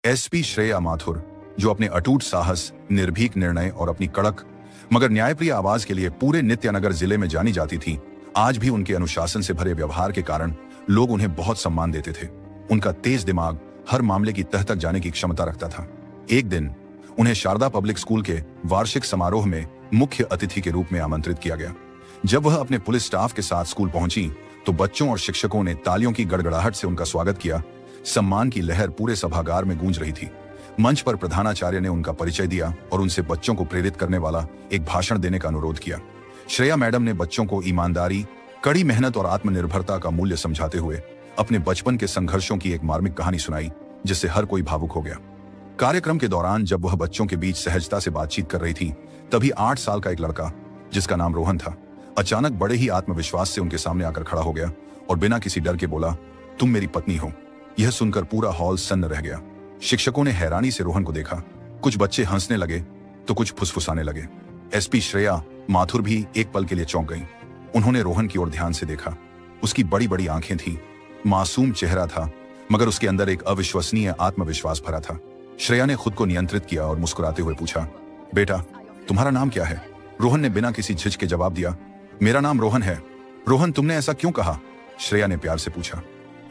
SP Shreya Mathur, जो अपने अटूट साहस, निर्भीक निर्णय और अपनी कड़क मगर न्यायप्रिय आवाज के लिए पूरे नित्यानगर जिले में जानी जाती थी, आज भी उनके अनुशासन से भरे व्यवहार के कारण लोग उन्हें बहुत सम्मान देते थे। उनका तेज दिमाग हर मामले की तह तक जाने की क्षमता रखता था। एक दिन उन्हें शारदा पब्लिक स्कूल के वार्षिक समारोह में मुख्य अतिथि के रूप में आमंत्रित किया गया। जब वह अपने पुलिस स्टाफ के साथ स्कूल पहुंची तो बच्चों और शिक्षकों ने तालियों की गड़गड़ाहट से उनका स्वागत किया। सम्मान की लहर पूरे सभागार में गूंज रही थी। मंच पर प्रधानाचार्य ने उनका परिचय दिया और उनसे बच्चों को प्रेरित करने वाला एक भाषण देने का अनुरोध किया। श्रेया मैडम ने बच्चों को ईमानदारी, कड़ी मेहनत और आत्मनिर्भरता का मूल्य समझाते हुए अपने बचपन के संघर्षों की एक मार्मिक कहानी सुनाई, जिससे हर कोई भावुक हो गया। कार्यक्रम के दौरान जब वह बच्चों के बीच सहजता से बातचीत कर रही थी, तभी 8 साल का एक लड़का, जिसका नाम रोहन था, अचानक बड़े ही आत्मविश्वास से उनके सामने आकर खड़ा हो गया और बिना किसी डर के बोला, तुम मेरी पत्नी हो। यह सुनकर पूरा हॉल सन्न रह गया। शिक्षकों ने हैरानी से रोहन को देखा। कुछ बच्चे हंसने लगे तो कुछ फुसफुसाने लगे। एसपी श्रेया माथुर भी एक पल के लिए चौंक गईं। उन्होंने रोहन की ओर ध्यान से देखा। उसकी बड़ी बड़ी आंखें थीं, मासूम चेहरा था, मगर उसके अंदर एक अविश्वसनीय आत्मविश्वास भरा था। श्रेया ने खुद को नियंत्रित किया और मुस्कुराते हुए पूछा, बेटा, तुम्हारा नाम क्या है? रोहन ने बिना किसी झिझक के जवाब दिया, मेरा नाम रोहन है। रोहन, तुमने ऐसा क्यों कहा? श्रेया ने प्यार से पूछा।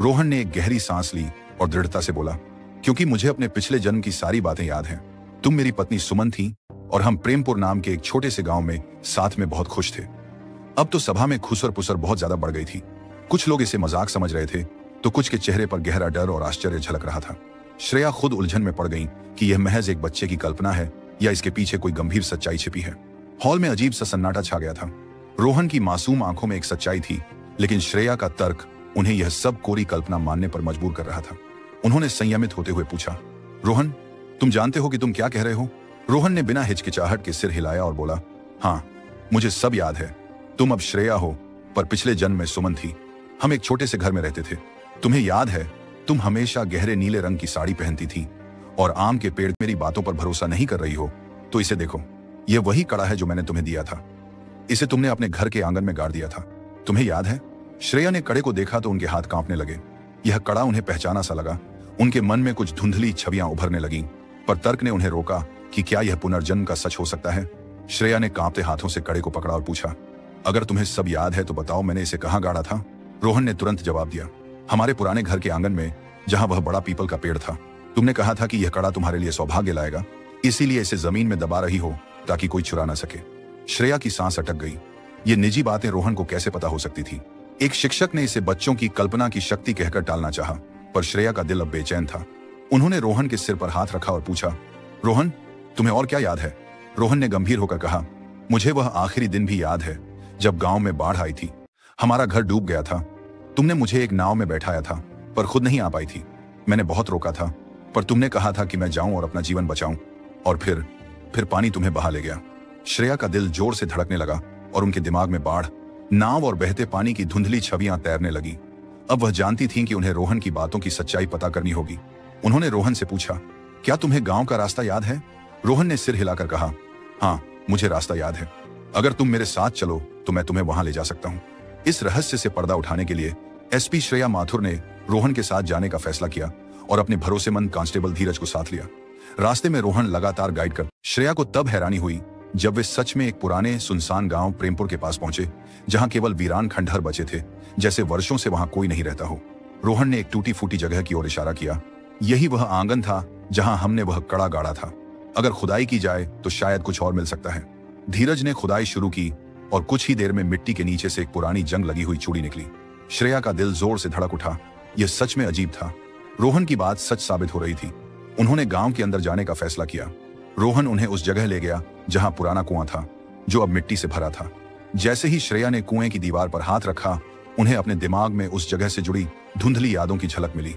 रोहन ने एक गहरी सांस ली और दृढ़ता से बोला, क्योंकि मुझे अपने पिछले जन्म की सारी बातें याद हैं। तुम मेरी पत्नी सुमन थी और हम प्रेमपुर नाम के एक छोटे से गांव में साथ में बहुत खुश थे। अब तो सभा में खुसर पुसर बहुत ज्यादा बढ़ गई थी। कुछ लोग इसे मजाक समझ रहे थे तो कुछ के चेहरे पर गहरा डर और आश्चर्य झलक रहा था। श्रेया खुद उलझन में पड़ गई कि यह महज एक बच्चे की कल्पना है या इसके पीछे कोई गंभीर सच्चाई छिपी है। हॉल में अजीब सा सन्नाटा छा गया था। रोहन की मासूम आंखों में एक सच्चाई थी, लेकिन श्रेया का तर्क उन्हें यह सब कोरी कल्पना मानने पर मजबूर कर रहा था। उन्होंने संयमित होते हुए पूछा, रोहन, तुम जानते हो कि तुम क्या कह रहे हो? रोहन ने बिना हिचकिचाहट के सिर हिलाया और बोला, हाँ, मुझे सब याद है। तुम अब श्रेया हो, पर पिछले जन्म में सुमन थी। हम एक छोटे से घर में रहते थे। तुम्हें याद है, तुम हमेशा गहरे नीले रंग की साड़ी पहनती थी और आम के पेड़। मेरी बातों पर भरोसा नहीं कर रही हो तो इसे देखो, यह वही कड़ा है जो मैंने तुम्हें दिया था। इसे तुमने अपने घर के आंगन में गाड़ दिया था। तुम्हें याद है? श्रेया ने कड़े को देखा तो उनके हाथ कांपने लगे। यह कड़ा उन्हें पहचाना सा लगा। उनके मन में कुछ धुंधली छवियां उभरने लगीं, पर तर्क ने उन्हें रोका कि क्या यह पुनर्जन्म का सच हो सकता है। श्रेया ने कांपते हाथों से कड़े को पकड़ा और पूछा, अगर तुम्हें सब याद है तो बताओ, मैंने इसे कहाँ गाड़ा था? रोहन ने तुरंत जवाब दिया, हमारे पुराने घर के आंगन में, जहां वह बड़ा पीपल का पेड़ था। तुमने कहा था कि यह कड़ा तुम्हारे लिए सौभाग्य लाएगा, इसीलिए इसे जमीन में दबा रही हो ताकि कोई चुरा ना सके। श्रेया की सांस अटक गई। ये निजी बातें रोहन को कैसे पता हो सकती थी? एक शिक्षक ने इसे बच्चों की कल्पना की शक्ति कहकर टालना चाहा, पर श्रेया का दिल अब बेचैन था। उन्होंने रोहन के सिर पर हाथ रखा और पूछा, रोहन, तुम्हें और क्या याद है? रोहन ने गंभीर होकर कहा, मुझे वह आखिरी दिन भी याद है जब गांव में बाढ़ आई थी। हमारा घर डूब गया था। तुमने मुझे एक नाव में बैठाया था, पर खुद नहीं आ पाई थी। मैंने बहुत रोका था, पर तुमने कहा था कि मैं जाऊं और अपना जीवन बचाऊं, और फिर पानी तुम्हें बहा ले गया। श्रेया का दिल जोर से धड़कने लगा और उनके दिमाग में बाढ़, नाव और बहते पानी की धुंधली छवियां तैरने लगी। अब वह जानती थीं कि उन्हें रोहन की बातों की सच्चाई पता करनी होगी। उन्होंने रोहन से पूछा, क्या तुम्हें गांव का रास्ता याद है? रोहन ने सिर हिलाकर कहा, हाँ, मुझे रास्ता याद है। अगर तुम मेरे साथ चलो तो मैं तुम्हें वहां ले जा सकता हूँ। इस रहस्य से पर्दा उठाने के लिए एसपी श्रेया माथुर ने रोहन के साथ जाने का फैसला किया और अपने भरोसेमंद कांस्टेबल धीरज को साथ लिया। रास्ते में रोहन लगातार गाइड कर श्रेया को तब हैरानी हुई जब वे सच में एक पुराने सुनसान गांव प्रेमपुर के पास पहुंचे, जहां केवल वीरान खंडहर बचे थे, जैसे वर्षों से वहां कोई नहीं रहता हो। रोहन ने एक टूटी फूटी जगह की ओर इशारा किया। यही वह आंगन था जहां हमने वह कड़ा गाड़ा था। अगर खुदाई की जाए तो शायद कुछ और मिल सकता है। धीरज ने खुदाई शुरू की और कुछ ही देर में मिट्टी के नीचे से एक पुरानी जंग लगी हुई चूड़ी निकली। श्रेया का दिल जोर से धड़क उठा। यह सच में अजीब था। रोहन की बात सच साबित हो रही थी। उन्होंने गांव के अंदर जाने का फैसला किया। रोहन उन्हें उस जगह ले गया जहां पुराना कुआं था, जो अब मिट्टी से भरा था। जैसे ही श्रेया ने कुएं की दीवार पर हाथ रखा, उन्हें अपने दिमाग में उस जगह से जुड़ी धुंधली यादों की झलक मिली।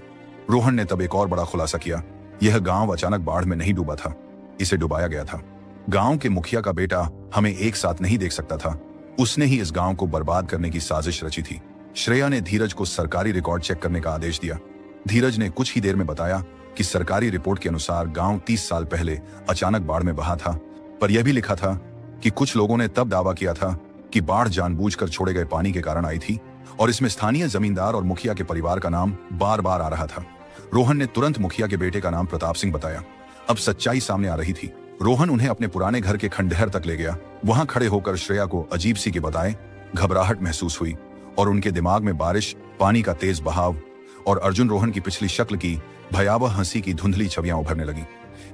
रोहन ने तब एक और बड़ा खुलासा किया। यह गांव अचानक बाढ़ में नहीं डूबा था, इसे डुबाया गया था। गांव के मुखिया का बेटा हमें एक साथ नहीं देख सकता था। उसने ही इस गांव को बर्बाद करने की साजिश रची थी। श्रेया ने धीरज को सरकारी रिकॉर्ड चेक करने का आदेश दिया। धीरज ने कुछ ही देर में बताया कि सरकारी रिपोर्ट के अनुसार गांव 30 साल पहले अचानक बाढ़ में बहा था, पर यह भी लिखा था कि कुछ लोगों ने तब दावा किया था कि बाढ़ जानबूझकर छोड़े गए पानी के कारण आई थी, और इसमें स्थानीय जमींदार और मुखिया के परिवार का नाम बार बार आ रहा था। रोहन ने तुरंत मुखिया के बेटे का नाम प्रताप सिंह बताया। अब सच्चाई सामने आ रही थी। रोहन उन्हें अपने पुराने घर के खंडहर तक ले गया। वहां खड़े होकर श्रेया को अजीब सी के बताए घबराहट महसूस हुई और उनके दिमाग में बारिश, पानी का तेज बहाव और अर्जुन रोहन की पिछली शक्ल की भयावह हंसी की धुंधली छवियां उभरने लगी।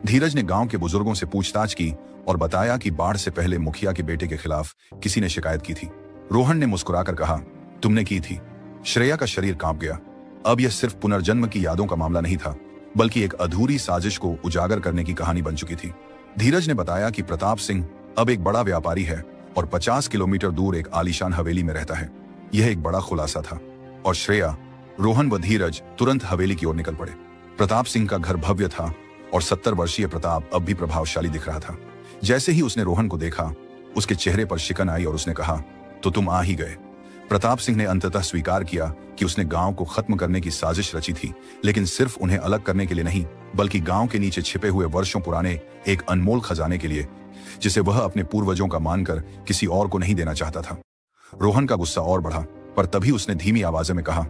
धीरज ने गांव के बुजुर्गों से पूछताछ की और बताया कि बाढ़ से पहले मुखिया के बेटे के खिलाफ किसी ने शिकायत की थी। रोहन ने मुस्कुराकर कहा, तुमने की थी। श्रेया का शरीर कांप गया। अब यह सिर्फ पुनर्जन्म की यादों का मामला नहीं था, बल्कि एक अधूरी साजिश को उजागर करने की कहानी बन चुकी थी। धीरज ने बताया कि प्रताप सिंह अब एक बड़ा व्यापारी है और 50 किलोमीटर दूर एक आलीशान हवेली में रहता है। यह एक बड़ा खुलासा था और श्रेया, रोहन व धीरज तुरंत हवेली की ओर निकल पड़े। प्रताप सिंह का घर भव्य था और 70 वर्षीय प्रताप अब भी प्रभावशाली दिख रहा था। जैसे ही उसने रोहन को देखा, उसके चेहरे पर शिकन आई और उसने कहा, तो तुम आ ही गए। प्रताप सिंह ने अंततः स्वीकार किया कि उसने गांव को खत्म करने की साजिश रची थी, लेकिन सिर्फ उन्हें अलग करने के लिए नहीं, बल्कि गांव के नीचे छिपे हुए वर्षों पुराने एक अनमोल खजाने के लिए, जिसे वह अपने पूर्वजों का मानकर किसी और को नहीं देना चाहता था। रोहन का गुस्सा और बढ़ा, पर तभी उसने धीमी आवाज में कहा,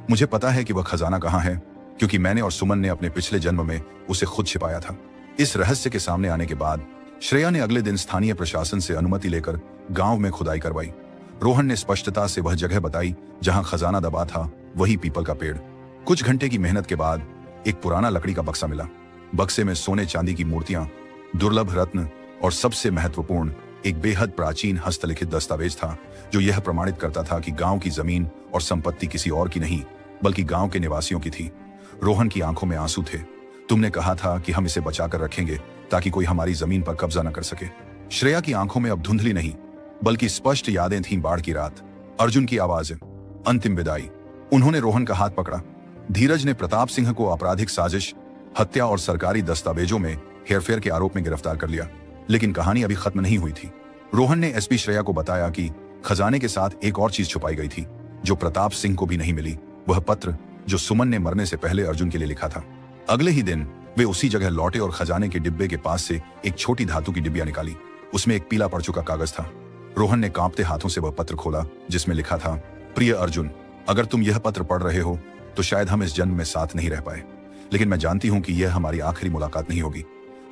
मुझे पता है कि वह खजाना कहाँ है, क्योंकि मैंने और सुमन ने अपने पिछले जन्म में उसे खुद छिपाया था। इस रहस्य के सामने आने के बाद श्रेया ने अगले दिन स्थानीय प्रशासन से अनुमति लेकर गांव में खुदाई करवाई। रोहन ने स्पष्टता से वह जगह बताई जहां खजाना दबा था, वही पीपल का पेड़। कुछ घंटे की मेहनत के बाद एक पुराना लकड़ी का बक्सा मिला। बक्से में सोने चांदी की मूर्तियां, दुर्लभ रत्न और सबसे महत्वपूर्ण एक बेहद प्राचीन हस्तलिखित दस्तावेज था, जो यह प्रमाणित करता था कि गांव की जमीन और संपत्ति किसी और की नहीं, बल्कि गांव के निवासियों की थी। रोहन की आंखों में आंसू थे। तुमने कहा था कि हम इसे बचाकर रखेंगे ताकि कोई हमारी जमीन पर कब्जा न कर सके। श्रेया की आंखों में अब धुंधली नहीं, बल्कि स्पष्ट यादें थीं बाढ़ की रात, अर्जुन की आवाज़, अंतिम विदाई। उन्होंने रोहन का हाथ पकड़ा। धीरज ने प्रताप सिंह को आपराधिक साजिश, हत्या और सरकारी दस्तावेजों में हेरफेर के आरोप में गिरफ्तार कर लिया, लेकिन कहानी अभी खत्म नहीं हुई थी। रोहन ने एसपी श्रेया को बताया कि खजाने के साथ एक और चीज छुपाई गई थी, जो प्रताप सिंह को भी नहीं मिली। वह पत्र जो सुमन ने मरने से पहले अर्जुन के लिए लिखा था। अगले ही दिन वे उसी जगह लौटे और खजाने के डिब्बे के पास से एक छोटी धातु की डिब्बिया निकाली। उसमें एक पीला पड़ चुका कागज था। रोहन ने कांपते हाथों से वह पत्र खोला, जिसमें लिखा था, प्रिय अर्जुन, अगर तुम यह पत्र पढ़ रहे हो तो शायद हम इस जन्म में साथ नहीं रह पाए, लेकिन मैं जानती हूं कि यह हमारी आखिरी मुलाकात नहीं होगी।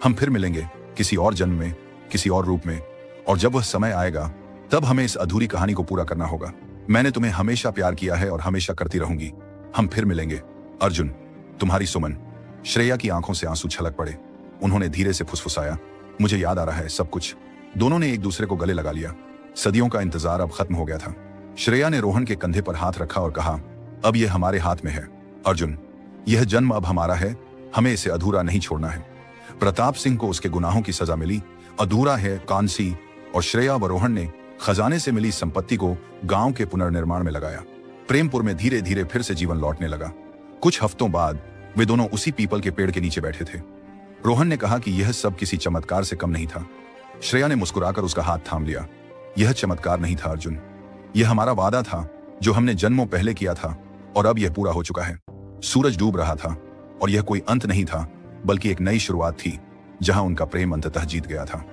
हम फिर मिलेंगे किसी और जन्म में, किसी और रूप में, और जब वह समय आएगा तब हमें इस अधूरी कहानी को पूरा करना होगा। मैंने तुम्हें हमेशा प्यार किया है और हमेशा करती रहूंगी। हम फिर मिलेंगे अर्जुन, तुम्हारी सुमन। श्रेया की आंखों से आंसू छलक पड़े। उन्होंने धीरे से फुसफुसाया, मुझे याद आ रहा है सब कुछ। दोनों ने एक दूसरे को गले लगा लिया। सदियों का इंतजार अब खत्म हो गया था। श्रेया ने रोहन के कंधे पर हाथ रखा और कहा, अब यह हमारे हाथ में है अर्जुन, यह जन्म अब हमारा है, हमें इसे अधूरा नहीं छोड़ना है। प्रताप सिंह को उसके गुनाहों की सजा मिली, अधूरा है कांसी, और श्रेया व रोहन ने खजाने से मिली संपत्ति को गांव के पुनर्निर्माण में लगाया। प्रेमपुर में धीरे धीरे फिर से जीवन लौटने लगा। कुछ हफ्तों बाद वे दोनों उसी पीपल के पेड़ के नीचे बैठे थे। रोहन ने कहा कि यह सब किसी चमत्कार से कम नहीं था। श्रेया ने मुस्कुराकर उसका हाथ थाम लिया। यह चमत्कार नहीं था अर्जुन, यह हमारा वादा था जो हमने जन्मों पहले किया था, और अब यह पूरा हो चुका है। सूरज डूब रहा था और यह कोई अंत नहीं था, बल्कि एक नई शुरुआत थी, जहां उनका प्रेम अंततः जीत गया था।